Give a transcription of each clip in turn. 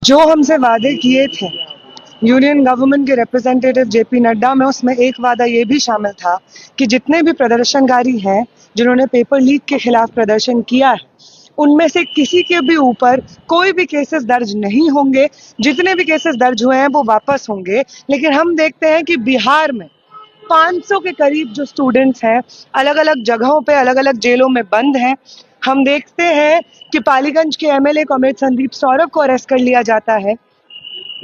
जो हमसे वादे किए थे यूनियन गवर्नमेंट के रिप्रेजेंटेटिव जेपी नड्डा में, उसमें एक वादा ये भी शामिल था कि जितने भी प्रदर्शनकारी हैं जिन्होंने पेपर लीक के खिलाफ प्रदर्शन किया है, उनमें से किसी के भी ऊपर कोई भी केसेस दर्ज नहीं होंगे। जितने भी केसेस दर्ज हुए हैं वो वापस होंगे। लेकिन हम देखते हैं कि बिहार में 500 के करीब जो स्टूडेंट्स हैं अलग अलग जगहों पे अलग अलग जेलों में बंद हैं। हम देखते हैं कि पालीगंज के एमएलए कॉमरेड संदीप सौरभ को अरेस्ट कर लिया जाता है।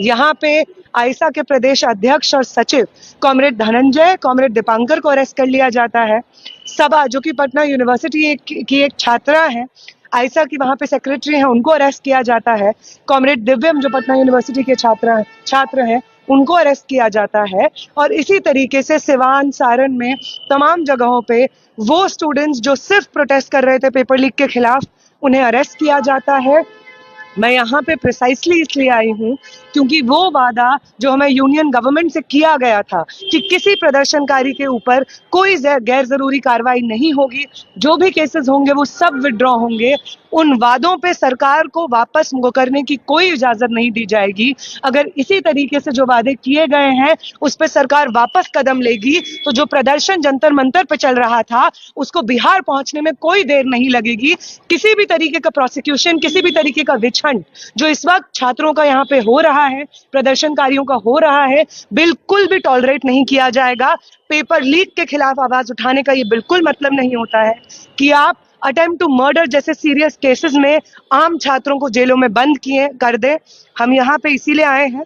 यहाँ पे आइसा के प्रदेश अध्यक्ष और सचिव कॉमरेड धनंजय, कॉमरेड दीपांकर को अरेस्ट कर लिया जाता है। सबा, जो कि पटना यूनिवर्सिटी की एक छात्रा है, आइसा की वहाँ पे सेक्रेटरी हैं, उनको अरेस्ट किया जाता है। कॉमरेड दिव्यम, जो पटना यूनिवर्सिटी के छात्र हैं, उनको अरेस्ट किया जाता है। और इसी तरीके से सिवान, सारण में तमाम जगहों पे वो स्टूडेंट्स जो सिर्फ प्रोटेस्ट कर रहे थे पेपर लीक के खिलाफ, उन्हें अरेस्ट किया जाता है। मैं यहाँ पे प्रिसाइसली इसलिए आई हूँ क्योंकि वो वादा जो हमें यूनियन गवर्नमेंट से किया गया था कि किसी प्रदर्शनकारी के ऊपर कोई गैर जरूरी कार्रवाई नहीं होगी, जो भी केसेस होंगे वो सब विड्रॉ होंगे, उन वादों पे सरकार को वापस करने की कोई इजाजत नहीं दी जाएगी। अगर इसी तरीके से जो वादे किए गए हैं उस पर सरकार वापस कदम लेगी तो जो प्रदर्शन जंतर मंतर पे चल रहा था उसको बिहार पहुंचने में कोई देर नहीं लगेगी। किसी भी तरीके का प्रोसिक्यूशन, किसी भी तरीके का विछन जो इस वक्त छात्रों का यहाँ पे हो रहा है, प्रदर्शनकारियों का हो रहा है, बिल्कुल भी टॉलरेट नहीं किया जाएगा। पेपर लीक के खिलाफ आवाज उठाने का ये बिल्कुल मतलब नहीं होता है कि आप अटेम्प्ट टू मर्डर जैसे सीरियस केसेस में आम छात्रों को जेलों में बंद कर दे। हम यहाँ पे इसीलिए आए हैं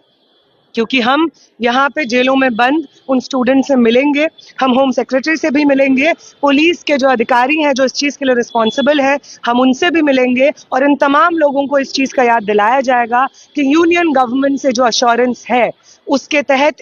क्योंकि हम यहाँ पे जेलों में बंद उन स्टूडेंट से मिलेंगे, हम होम सेक्रेटरी से भी मिलेंगे, पुलिस के जो अधिकारी हैं जो इस चीज़ के लिए रिस्पॉन्सिबल है, हम उनसे भी मिलेंगे और इन तमाम लोगों को इस चीज़ का याद दिलाया जाएगा कि यूनियन गवर्नमेंट से जो अश्योरेंस है उसके तहत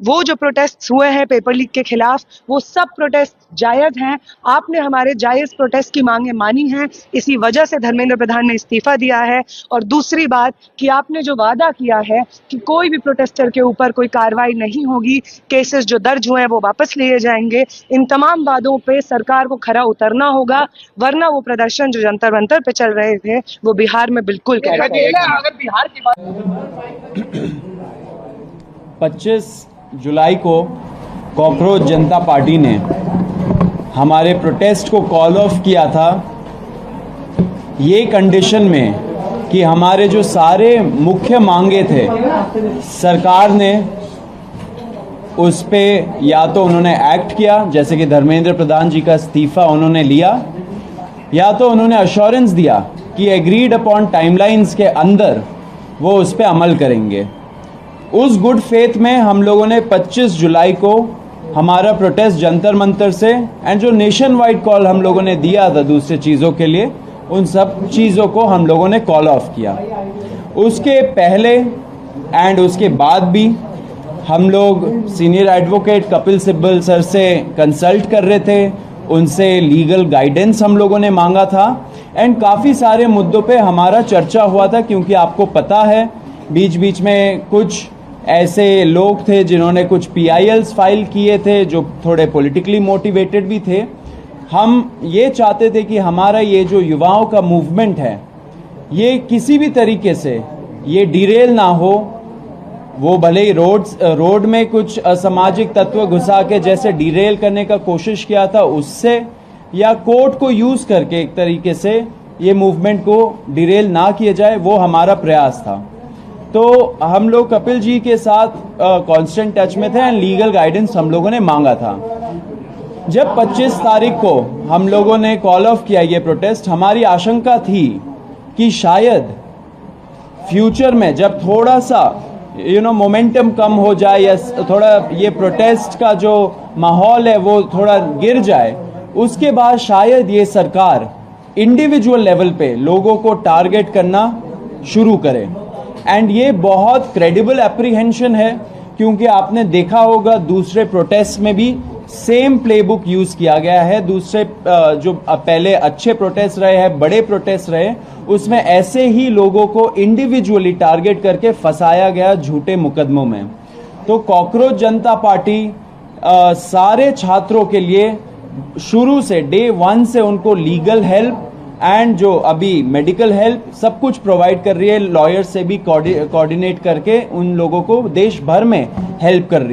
वो जो प्रोटेस्ट हुए हैं पेपर लीक के खिलाफ, वो सब प्रोटेस्ट जायज हैं। आपने हमारे जायज प्रोटेस्ट की मांगे मानी हैं, इसी वजह से धर्मेंद्र प्रधान ने इस्तीफा दिया है। और दूसरी बात कि आपने जो वादा किया है कि कोई भी प्रोटेस्टर के ऊपर कोई कार्रवाई नहीं होगी, केसेस जो दर्ज हुए हैं वो वापस लिए जाएंगे, इन तमाम वादों पे सरकार को खरा उतरना होगा, वरना वो प्रदर्शन जो जंतर मंतर पे चल रहे थे वो बिहार में बिल्कुल अगर बिहार की बात 25 जुलाई को कॉकरोच जनता पार्टी ने हमारे प्रोटेस्ट को कॉल ऑफ किया था, ये कंडीशन में कि हमारे जो सारे मुख्य मांगे थे सरकार ने उस पे या तो उन्होंने एक्ट किया, जैसे कि धर्मेंद्र प्रधान जी का इस्तीफा उन्होंने लिया, या तो उन्होंने अश्योरेंस दिया कि एग्रीड अपॉन टाइमलाइंस के अंदर वो उस पे अमल करेंगे। उस गुड फेथ में हम लोगों ने 25 जुलाई को हमारा प्रोटेस्ट जंतर मंतर से एंड जो नेशन वाइड कॉल हम लोगों ने दिया था दूसरे चीज़ों के लिए, उन सब चीज़ों को हम लोगों ने कॉल ऑफ किया। उसके पहले एंड उसके बाद भी हम लोग senior advocate Kapil Sibal sir से कंसल्ट कर रहे थे, उनसे लीगल गाइडेंस हम लोगों ने मांगा था एंड काफ़ी सारे मुद्दों पे हमारा चर्चा हुआ था, क्योंकि आपको पता है बीच बीच में कुछ ऐसे लोग थे जिन्होंने कुछ PILs फाइल किए थे जो थोड़े पॉलिटिकली मोटिवेटेड भी थे। हम ये चाहते थे कि हमारा ये जो युवाओं का मूवमेंट है ये किसी भी तरीके से ये डिरेल ना हो। वो भले ही रोड में कुछ असामाजिक तत्व घुसा के जैसे डिरेल करने का कोशिश किया था उससे, या कोर्ट को यूज़ करके एक तरीके से ये मूवमेंट को डिरेल ना किया जाए, वो हमारा प्रयास था। तो हम लोग कपिल जी के साथ कांस्टेंट टच में थे एंड लीगल गाइडेंस हम लोगों ने मांगा था। जब 25 तारीख को हम लोगों ने कॉल ऑफ किया ये प्रोटेस्ट, हमारी आशंका थी कि शायद फ्यूचर में जब थोड़ा सा मोमेंटम कम हो जाए या थोड़ा ये प्रोटेस्ट का जो माहौल है वो थोड़ा गिर जाए, उसके बाद शायद ये सरकार इंडिविजुअल लेवल पे लोगों को टारगेट करना शुरू करे। एंड ये बहुत क्रेडिबल एप्रीहेंशन है, क्योंकि आपने देखा होगा दूसरे प्रोटेस्ट में भी सेम प्लेबुक यूज़ किया गया है। दूसरे जो पहले अच्छे प्रोटेस्ट रहे हैं, बड़े प्रोटेस्ट रहे, उसमें ऐसे ही लोगों को इंडिविजुअली टारगेट करके फंसाया गया झूठे मुकदमों में। तो कॉकरोच जनता पार्टी सारे छात्रों के लिए शुरू से डे 1 से उनको लीगल हेल्प एंड जो अभी मेडिकल हेल्प सब कुछ प्रोवाइड कर रही है, लॉयर से भी कोऑर्डिनेट करके उन लोगों को देश भर में हेल्प कर रही है।